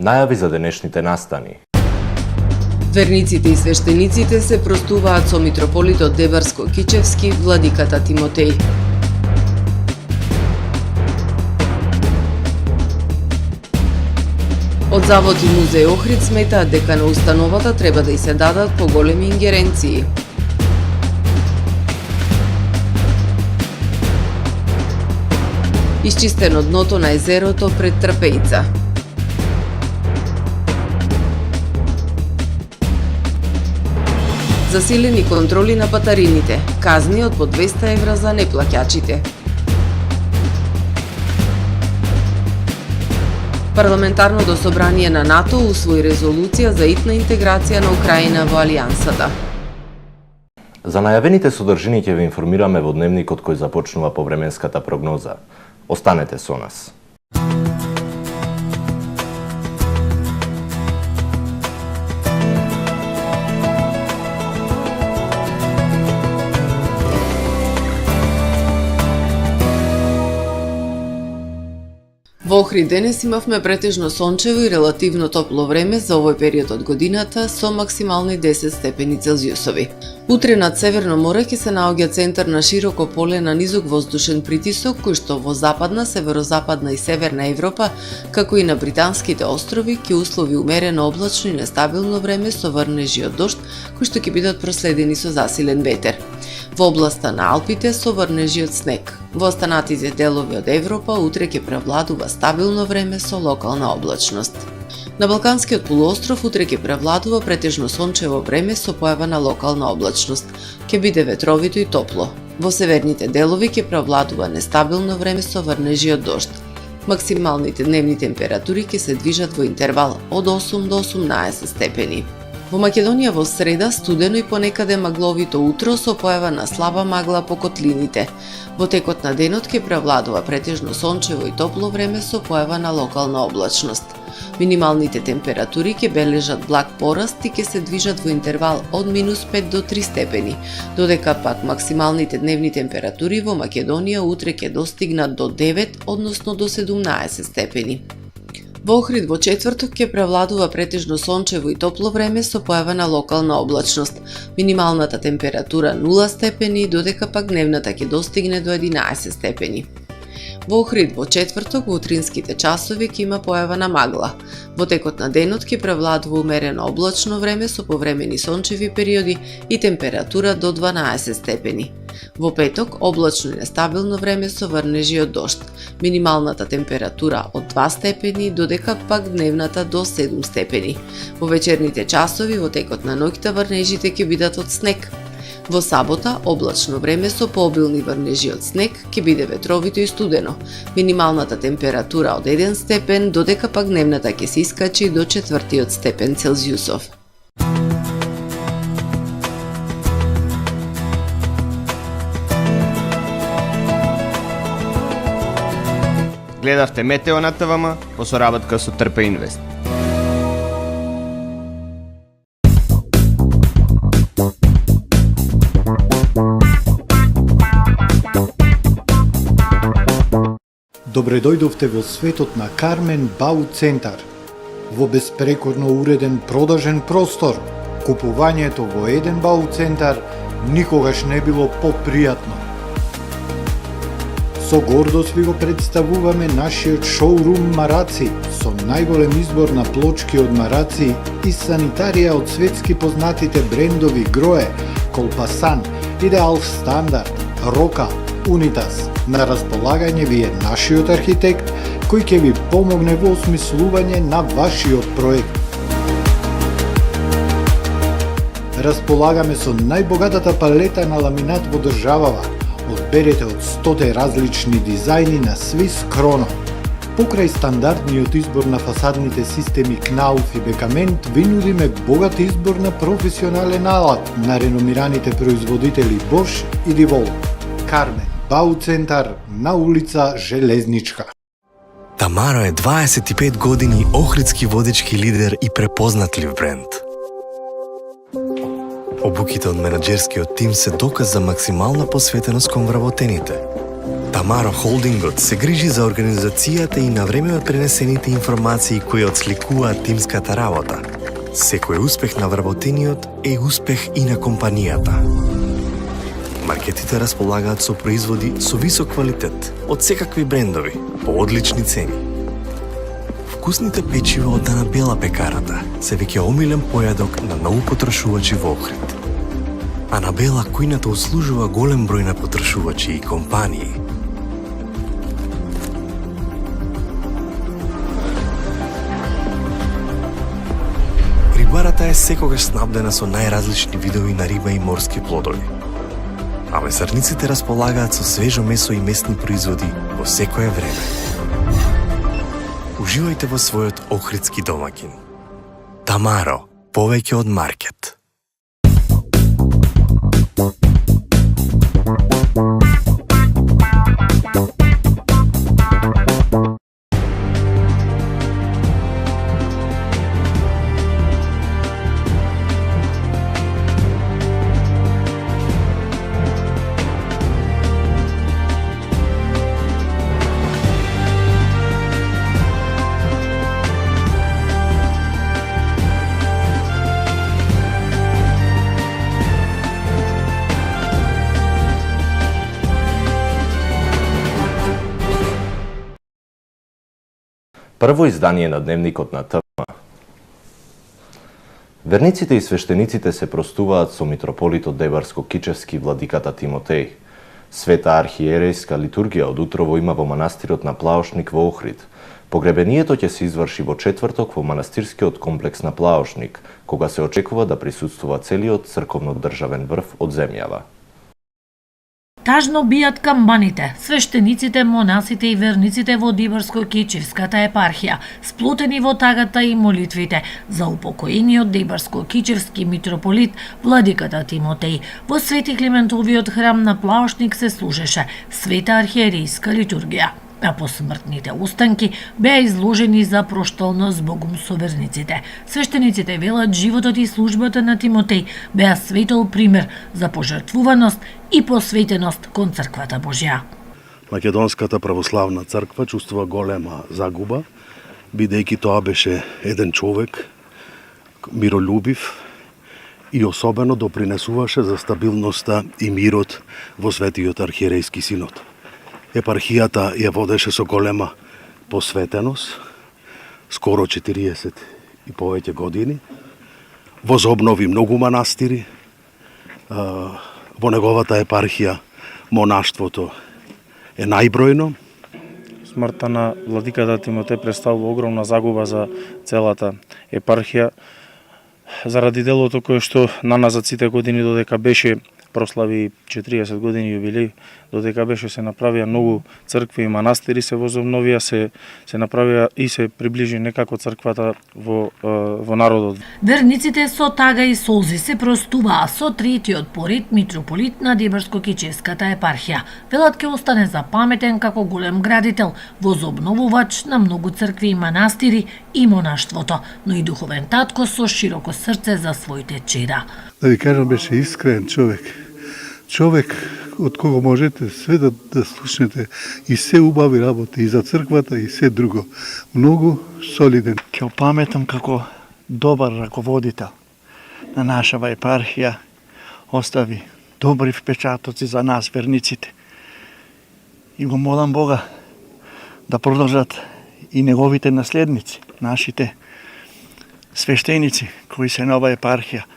Најави за денешните настани. Верниците и свештениците се простуваат со митрополитот Дебарско-Кичевски, владиката Тимотеј. Од Завод и музеј Охрид сметаат дека на установата треба да ѝ се дадат поголеми ингеренции. Исчистено дното на езерото пред Трапејца. Засилени контроли на патарините, казни од по 200 евра за неплаќачите. Парламентарното собрание на НАТО усвои резолуција за итна интеграција на Украина во Алијансата. За најавените содржини ќе ве информираме во дневникот кој започнува повременската прогноза. Останете со нас. Во Охрид денес имавме претежно сончево и релативно топло време за овој период од годината со максимални 10 степени Целзиусови. Утре над Северно море ќе се наоѓа центар на широко поле на низок воздушен притисок кој што во западна, северозападна и северна Европа, како и на британските острови ќе услови умерено облачно и нестабилно време со врнежи од дожд кои што ќе бидат проследени со засилен ветер. Во областа на Алпите со врнежи од снег. Во останатите делови од Европа утре ќе превладува стабилно време со локална облачност. На Балканскиот полуостров утре ќе превладува претежно сончево време со појава на локална облачност. Ќе биде ветровито и топло. Во северните делови ќе превладува нестабилно време со врнежи од дожд. Максималните дневни температури ќе се движат во интервал од 8 до 18 степени. Во Македонија во среда студено и понекаде магловито утро со појава на слаба магла по котлините. Во текот на денот ќе превладува претежно сончево и топло време со појава на локална облачност. Минималните температури ќе бележат благ пораст и ќе се движат во интервал од -5 до 3 степени, додека пак максималните дневни температури во Македонија утре ќе достигнат до 9, односно до 17 степени. Во Охрид во четврток ќе превладува претежно сончево и топло време со појава на локална облачност. Минималната температура 0 степени, додека пак дневната ќе достигне до 11 степени. Во Охрид во четврток во утринските часови ќе има појава на магла. Во текот на денот ќе превладува умерено облачно време со повремени сончеви периоди и температура до 12 степени. Во петок облачно и нестабилно време со врнежи од дожд. Минималната температура од 2 степени, додека пак дневната до 7 степени. Во вечерните часови во текот на ноќта врнежите ќе бидат од снег. Во сабота облачно време со пообилни врнежи од снег, ќе биде ветровито и студено. Минималната температура од 1 степен, додека пак дневната ќе се искачи до 4 степен Целзиусов. Гледавте Метео на ТВМ по соработка со Трпе Инвест. Добре дојдовте во светот на Кармен Бау Центар. Во беспрекорно уреден продажен простор, купувањето во еден Бау Центар никогаш не било попријатно. Со гордост ви го представуваме нашиот шоурум Мараци со најголем избор на плочки од мараци и санитарија од светски познатите брендови Грое, Колпасан, Идеал Стандард, Рока, Унитас. На располагање ви е нашиот архитект кој ќе ви помогне во осмислување на вашиот проект. Располагаме со најбогатата палета на ламинат во државава. Одберете од 100 различни дизајни на Swiss Chrono. Покрај стандардниот избор на фасадните системи Knauf и Бекамент, ви нудиме богат избор на професионален алат на реномираните производители Bosch и DeWalt. Кармен Бау Центар на улица Железничка. Тамаро е 25 години охридски водички лидер и препознатлив бренд. Обуките од менаџерскиот тим се доказ за максимална посветеност кон вработените. Тамаро Холдингот се грижи за организацијата и на време од пренесените информации кои отсликуваат тимската работа. Секој успех на вработениот е успех и на компанијата. Маркетите располагаат со производи со висок квалитет од секакви брендови по одлични цени. Вкусните печива од Ана Бела пекарата се веќе омилен појадок на многу потрошувачи во Охрид. Ана Бела кујната услужува голем број на потрошувачи и компании. Рибарата е секогаш снабдена со најразлични видови на риба и морски плодови. А месарниците располагаат со свежо месо и месни производи во секое време. Уживајте во својот охридски домаќин. Тамаро, повеќе од маркет. Прво издание на Дневникот на ТМ. Верниците и свештениците се простуваат со митрополитот Дебарско-Кичевски владиката Тимотеј. Света архиерејска литургија од утрово има во манастирот на Плаошник во Охрид. Погребението ќе се изврши во четврток во манастирскиот комплекс на Плаошник, кога се очекува да присуствува целиот црковно-државен врв од земјава. Тажно бијат камбаните, свештениците, монасите и верниците во Дибарско-Кичевската епархија, сплотени во тагата и молитвите за упокоениот Дибарско-Кичевски митрополит владиката Тимотеј. Во Свети Климентовиот храм на Плаошник се служеше света архиерејска литургија, а посмртните останки беа изложени за проштално збогум со верниците. Свештениците велат животот и службата на Тимотеј беа светол пример за пожртвуваност и посветеност кон Црквата Божја. Македонската православна црква чувствува голема загуба, бидејќи тоа беше еден човек, миролюбив и особено допринесуваше за стабилноста и мирот во Светиот архиерејски синод. Епархијата ја водеше со голема посветеност, скоро 40 и повеќе години. Возобнови многу манастири. Во неговата епархија монаштвото е најбројно. Смртта на владиката Тимотеј представува огромна загуба за целата епархија, заради делото кое што на нас за сите години додека беше прослави 40 години јубилеј, додека беше се направија многу цркви и манастири, се возобновија, се направија и се приближи некако црквата во народот. Верниците со тага и солзи се простуваа со третиот поред митрополит на Дибарско-Кичевската епархија. Велат ке остане запаметен како голем градител, возобновувач на многу цркви и манастири и монаштвото, но и духовен татко со широко срце за своите чеда. Да ви кажам, беше искрен човек. Човек од кого можете све да слушнете и се убави работи и за црквата и се друго. Многу солиден. Ќе опаметам како добар раководител на нашава епархија, остави добри впечатоци за нас, верниците. И го молам Бога да продолжат и неговите наследници, нашите свештеници кои се на ова епархија,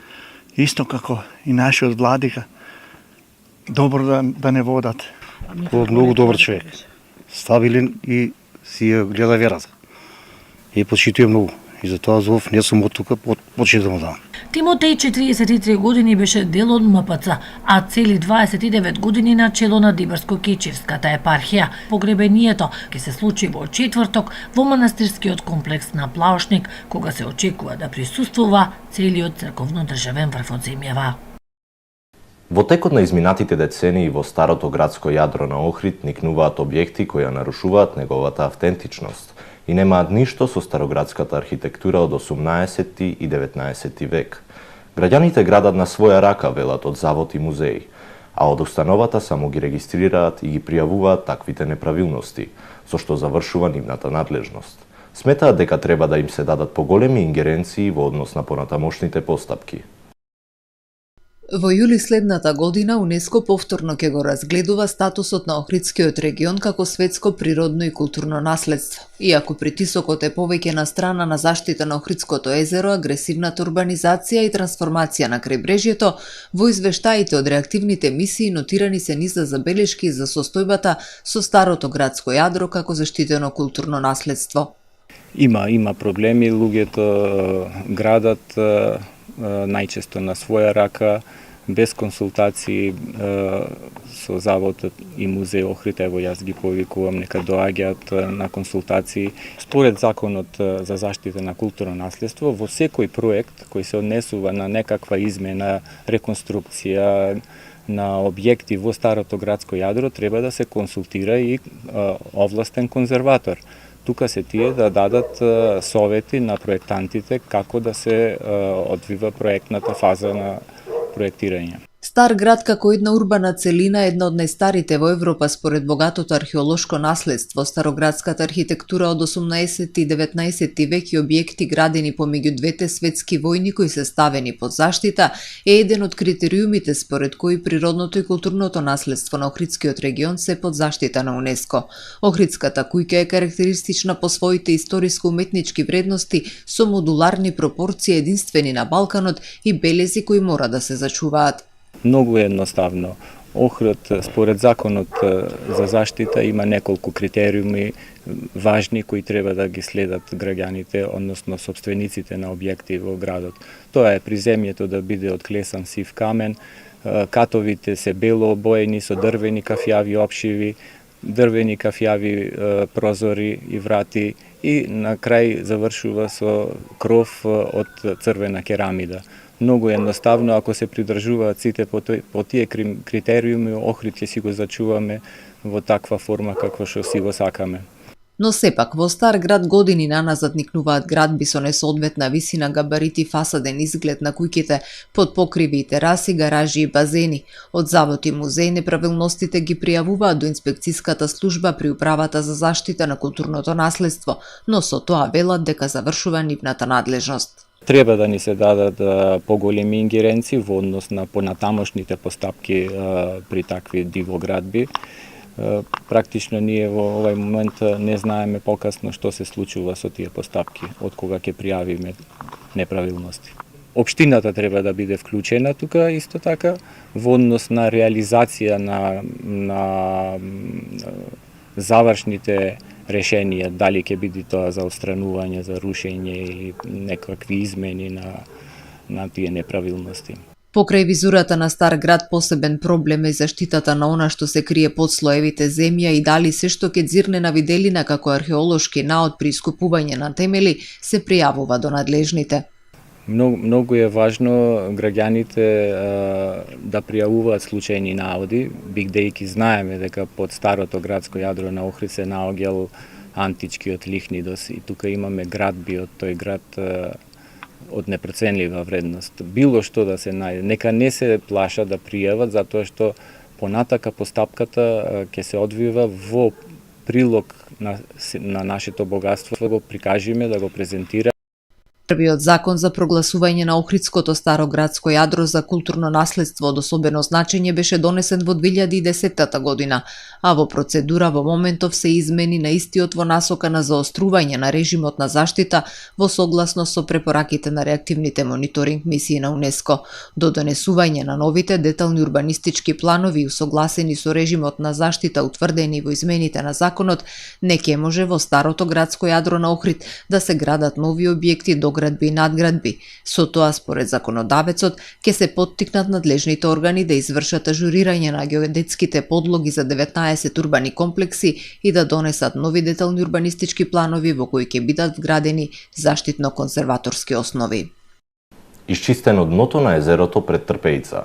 исто како и нашиот владика, добро да не водат. Тоа многу добар човек, стабилен и си ја гледа верата. И почитува многу. И затоа зов не сум од тука, почит да му дам. Тимотеј 43 години беше дел од МПЦ, а цели 29 години на чело на Дибарско-Кичевската епархија. Погребението ќе се случи во четврток во манастирскиот комплекс на Плаошник, кога се очекува да присуствува целиот црковно-државен врв од земјава. Во текот на изминатите децении во старото градско јадро на Охрид никнуваат објекти кои ја нарушуваат неговата автентичност и немаат ништо со староградската архитектура од 18 и 19 век. Граѓаните градат на своја рака, велат од завод и музеи, а од установата само ги регистрираат и ги пријавуваат таквите неправилности, со што завршува нивната надлежност. Сметаат дека треба да им се дадат поголеми ингеренции во однос на понатамошните постапки. Во јули следната година УНЕСКО повторно ќе го разгледува статусот на Охридскиот регион како светско природно и културно наследство. Иако притисокот е повеќе на страна на заштита на Охридското езеро, агресивната урбанизација и трансформација на крајбрежјето, во извештаите од реактивните мисии нотирани се низ забелешки за состојбата со старото градско јадро како заштитено културно наследство. Има проблеми, луѓето градат најчесто на своја рака, без консултации со заводот и музеј Охрид, ево јас ги повикувам нека доаѓаат на консултации. Според законот за заштита на културно наследство, во секој проект кој се однесува на некаква измена, реконструкција на објекти во старото градско јадро, треба да се консултира и овластен конзерватор. Тука се тие да дадат совети на проектантите како да се одвива проектната фаза на проектирање. Стар град како една урбана целина е една од најстарите во Европа според богатото археолошко наследство, староградската архитектура од 18 и 19 век и објекти градени помеѓу двете светски војни кои се ставени под заштита е еден од критериумите според кои природното и културното наследство на Охридскиот регион се под заштита на УНЕСКО. Охридската куќа е карактеристична по своите историско-уметнички вредности со модуларни пропорции единствени на Балканот и белези кои мора да се зачуваат. Многу едноставно. Охрид, според законот за заштита, има неколку критериуми важни кои треба да ги следат граѓаните, односно собствениците на објекти во градот. Тоа е приземјето да биде од клесан сив камен, катовите се бело обоени со дрвени кафјави опшиви, дрвени кафјави прозори и врати и на крај завршува со кров од црвена керамида. Многу едноставно, ако се придржуваат сите по тие критериуми, Охрид ќе си го зачуваме во таква форма каква што си го сакаме. Но сепак, во стар град години наназад никнуваат градби со несоодветна висина, габарити, фасаден изглед на куќите, под покриви и тераси, гаражи и базени. Од завод и музеј неправилностите ги пријавуваат до инспекцијската служба при управата за заштита на културното наследство, но со тоа велат дека завршува нивната надлежност. Треба да ни се дадат поголеми ингеренции во однос на понатамошните постапки при такви дивоградби. Практично ние во овој момент не знаеме покасно што се случува со тие постапки, од кога ќе пријавиме неправилности. Општината треба да биде вклучена тука исто така во однос на реализација на завршните решенија, дали ќе биде тоа за отстранување, за рушење или некакви измени на тие неправилности. Покрај визурата на стар град посебен проблем е заштитата на она што се крие под слоевите земја и дали се што ќе дзирне на виделина како археолошки наод при искупување на темели се пријавува до надлежните. Многу е важно граѓаните да пријавуваат случајни наоди, бидејќи знаеме дека под старото градско јадро на Охрид се наоѓал античкиот Лихнидос и тука имаме градби од тој град од непроценлива вредност. Било што да се најде, нека не се плашат да пријават, затоа што понатака постапката ќе се одвива во прилог на нашето богатство, да го прикажеме, да го презентира. Првиот закон за прогласување на Охридското старо градско јадро за културно наследство од особено значење беше донесен во 2010 година, а во процедура во моментов се измени на истиот во насока на заострување на режимот на заштита во согласно со препораките на реактивните мониторинг мисии на УНЕСКО. До донесување на новите детални урбанистички планови усогласени со режимот на заштита утврдени во измените на законот, не ќе може во старото градско јадро на Охрид да се градат нови објекти до градби и надградби. Со тоа, според законодавецот, ќе се поттикнат надлежните органи да извршат ажурирање на геодетските подлоги за 19 урбани комплекси и да донесат нови детални урбанистички планови во кои ќе бидат вградени заштитно-конзерваторски основи. Исчистено дното на езерото пред Трпејца.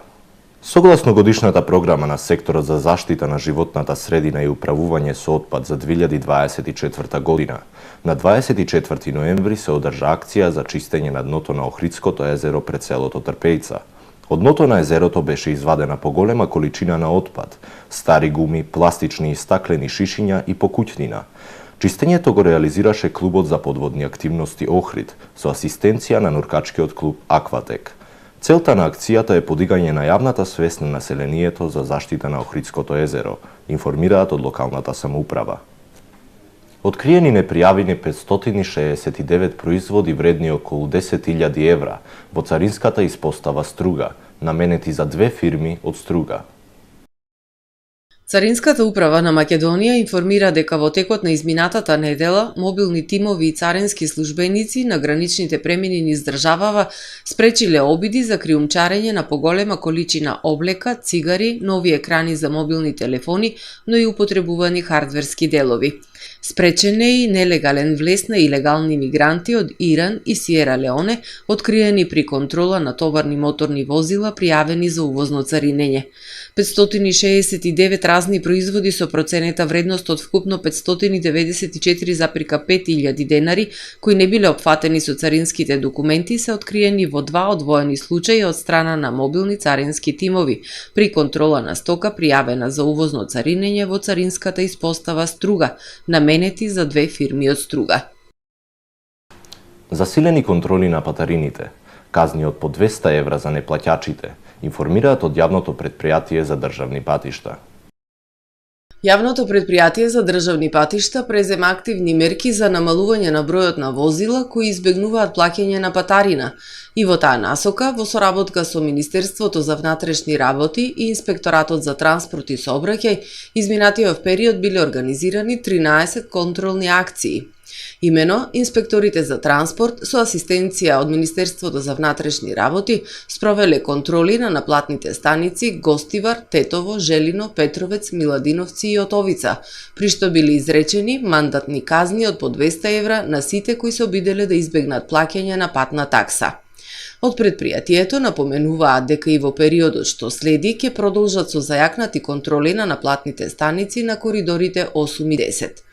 Согласно годишната програма на секторот за заштита на животната средина и управување со отпад за 2024 година, на 24 ноември се одржа акција за чистење на дното на Охридското езеро пред селото Трпејца. Од дното на езерото беше извадена поголема количина на отпад, стари гуми, пластични и стаклени шишиња и покуќнина. Чистењето го реализираше клубот за подводни активности Охрид со асистенција на нуркачкиот клуб Акватек. Целта на акцијата е подигање на јавната свест на населението за заштита на Охридското езеро, информираат од локалната самоуправа. Откриени непријавени 569 производи вредни околу 10.000 евра во царинската испостава Струга, наменети за две фирми од Струга. Царинската управа на Македонија информира дека во текот на изминатата недела мобилни тимови и царински службеници на граничните премини низ државава спречиле обиди за криумчарење на поголема количина облека, цигари, нови екрани за мобилни телефони, но и употребувани хардверски делови. Спречен е и нелегален влез на илегални мигранти од Иран и Сиера Леоне, откриени при контрола на товарни моторни возила пријавени за увозно царинење. 569 разни производи со проценета вредност од вкупно 594,5 денари, кои не биле опфатени со царинските документи, се откриени во два одвоени случаи од страна на мобилни царински тимови, при контрола на стока пријавена за увозно царинење во царинската испостава Струга, наменети за две фирми од Струга. Засилени контроли на патарините, казни од по 200 евра за неплаќачите, информираат од Јавното предпријатие за државни патишта. Јавното предпријатие за државни патишта презема активни мерки за намалување на бројот на возила кои избегнуваат плаќање на патарина и во таа насока, во соработка со Министерството за внатрешни работи и Инспекторатот за транспорт и сообраќај, изминатиот период биле организирани 13 контролни акции. Имено, инспекторите за транспорт со асистенција од Министерството за внатрешни работи спровеле контроли на наплатните станици Гостивар, Тетово, Желино, Петровец, Миладиновци и Отовица, при што били изречени мандатни казни од по 200 евра на сите кои се обиделе да избегнат плаќање на патна такса. Од предпријатието напоменуваат дека и во периодот што следи ќе продолжат со зајакнати контроли на наплатните станици на коридорите 8 и 10.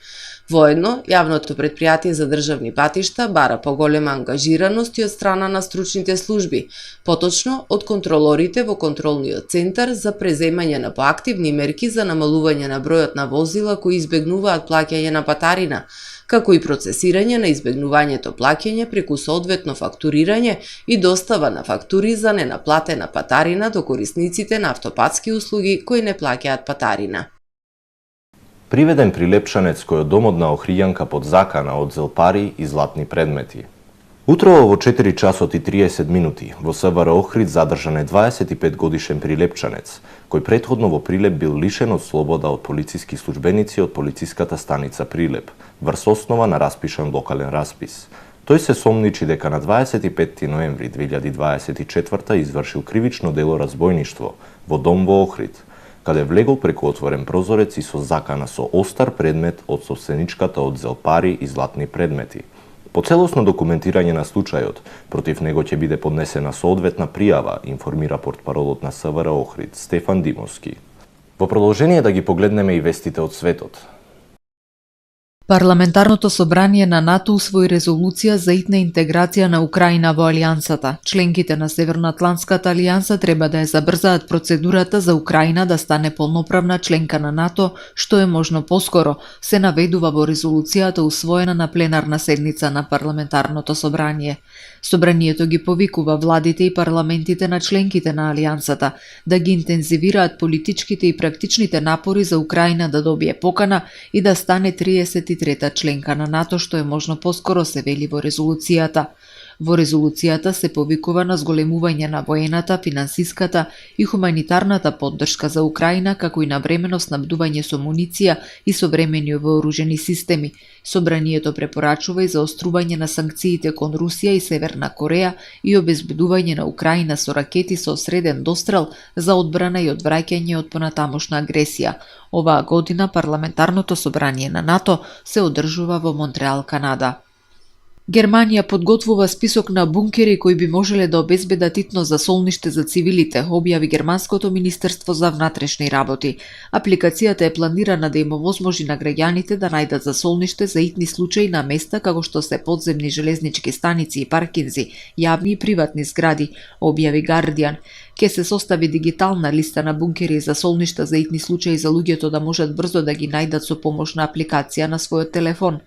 Воедно, Јавното предпријатие за државни патишта бара поголема ангажираност и од страна на стручните служби, поточно од контролорите во контролниот центар за преземање на поактивни мерки за намалување на бројот на возила кои избегнуваат плаќање на патарина, како и процесирање на избегнувањето плаќање преку соодветно фактурирање и достава на фактури за ненаплатена патарина до корисниците на автопатски услуги кои не плаќаат патарина. Приведен прилепчанец кој од домот на Охријанка под закана одзел пари и златни предмети. Утрово во 4 часот и 30 минути во СВР Охрид задржан е 25 годишен прилепчанец, кој претходно во Прилеп бил лишен од слобода од полициски службеници од полициската станица Прилеп, врз основа на распишан локален распис. Тој се сомничи дека на 25 ноември 2024 извршил кривично дело разбојништво во дом во Охрид, каде влегол преку отворен прозорец и со закана со остар предмет од собственичката одзел пари и златни предмети. По целосно документирање на случајот, против него ќе биде поднесена соодветна пријава, информира портпаролот на СВР Охрид Стефан Димовски. Во продолжение да ги погледнеме и вестите од светот. Парламентарното собрание на НАТО усвои резолуција за итна интеграција на Украина во алијансата. Членките на Северноатлантската алијанса треба да ја забрзаат процедурата за Украина да стане полноправна членка на НАТО, што е можно поскоро, се наведува во резолуцијата усвоена на пленарна седница на парламентарното собрание. Собранието ги повикува владите и парламентите на членките на алијансата да ги интензивираат политичките и практичните напори за Украина да добие покана и да стане 33-та членка на НАТО, што е можно поскоро, се вели во резолуцијата. Во резолуцијата се повикува на зголемување на воената, финансиската и хуманитарната поддршка за Украина, како и на времено снабдување со муниција и современи вооружени системи. Собранието препорачува и заострување на санкциите кон Русија и Северна Кореја и обезбедување на Украина со ракети со среден дострел за одбрана и одвраќање од понатамошна агресија. Оваа година парламентарното собрание на НАТО се одржува во Монтреал, Канада. Германија подготвува список на бункери кои би можеле да обезбедат итно засолниште за цивилите, објави Германското министерство за внатрешни работи. Апликацијата е планирана да им овозможи на граѓаните да најдат засолниште за итни случаи на места како што се подземни железнички станици и паркинзи, јавни и приватни згради, објави Guardian. Ке се состави дигитална листа на бункери и засолништа за итни случаи за луѓето да можат брзо да ги најдат со помош на апликација на својот телефон.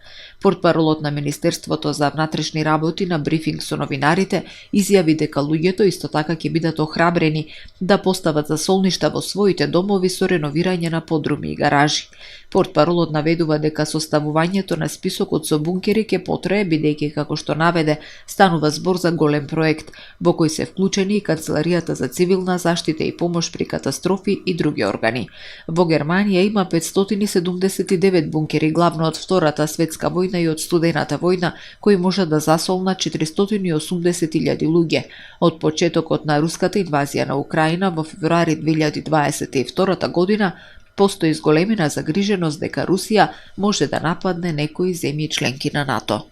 Портпаролот на Министерството за внатрешни работи на брифинг со новинарите изјави дека луѓето исто така ќе бидат охрабрени да постават засолништа во своите домови со реновирање на подруми и гаражи. Портпаролот наведува дека составувањето на списокот со бункери ќе потрае бидејќи, како што наведе, станува збор за голем проект во кој се вклучени и Канцеларијата за цивилна заштита и помош при катастрофи и други органи. Во Германија има 579 бункери, главно од Втората светска војна и од Студената војна, кои можат да засолнат 480.000 луѓе. Од почетокот на руската инвазија на Украина во февруари 2022 година постои зголемена загриженост дека Русија може да нападне некои земји членки на НАТО.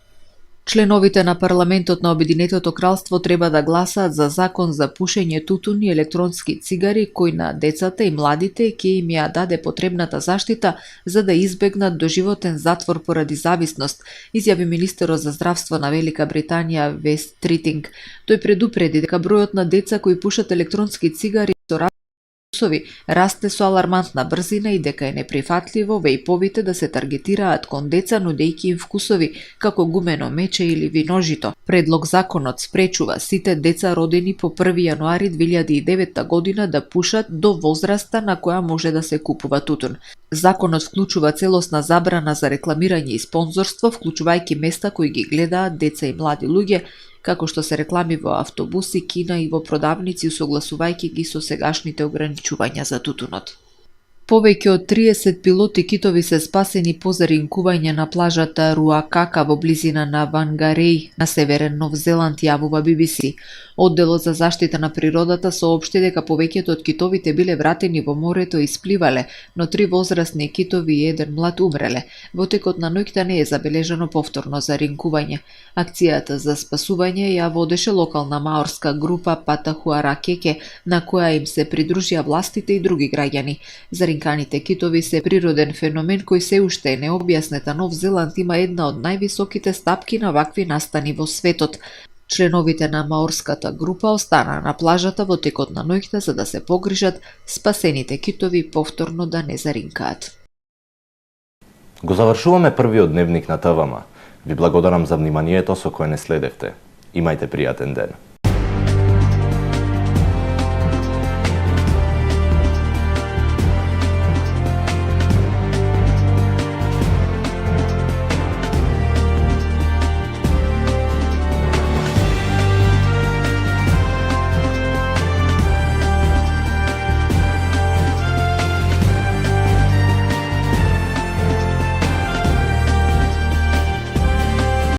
Членовите на парламентот на Обединетото кралство треба да гласаат за закон за пушење тутун и електронски цигари кој на децата и младите ќе им ја даде потребната заштита за да избегнат доживотен затвор поради зависност, изјави министерот за здравство на Велика Британија Вест Тритинг. Тој предупреди дека бројот на деца кои пушат електронски цигари со расте со алармантна брзина и дека е неприфатливо вејповите да се таргетираат кон деца нудејќи им вкусови како гумено мече или виножито. Предлог законот спречува сите деца родени по 1 јануари 2009 година да пушат до возраста на која може да се купува тутун. Законот вклучува целосна забрана за рекламирање и спонзорство, вклучувајќи места кои ги гледаат деца и млади луѓе, како што се реклами во автобуси, кина и во продавници, согласувајќи ги со сегашните ограничувања за тутунот. Повеќе од 30 пилоти китови се спасени по заринкување на плажата Руакака во близина на Вангареј на северен Нов Зеланд, јавува BBC. Одделот за заштита на природата соопшти дека повеќето од китовите биле вратени во морето и испливале, но 3 возрастни китови и 1 млад умреле. Во текот на ноќта не е забележано повторно заринкување. Акцијата за спасување ја водеше локална маорска група Патахуаракеке, на која им се придружија властите и други граѓани. Заринканите китови се природен феномен кој се уште е необјаснета. Нов Зеланд има една од највисоките стапки на вакви настани во светот. Членовите на маорската група останаа на плажата во текот на ноќта за да се погрижат спасените китови повторно да не заринкаат. Го завршуваме првиот дневник на ТВМ. Ви благодарам за вниманието со кое не следевте. Имајте пријатен ден.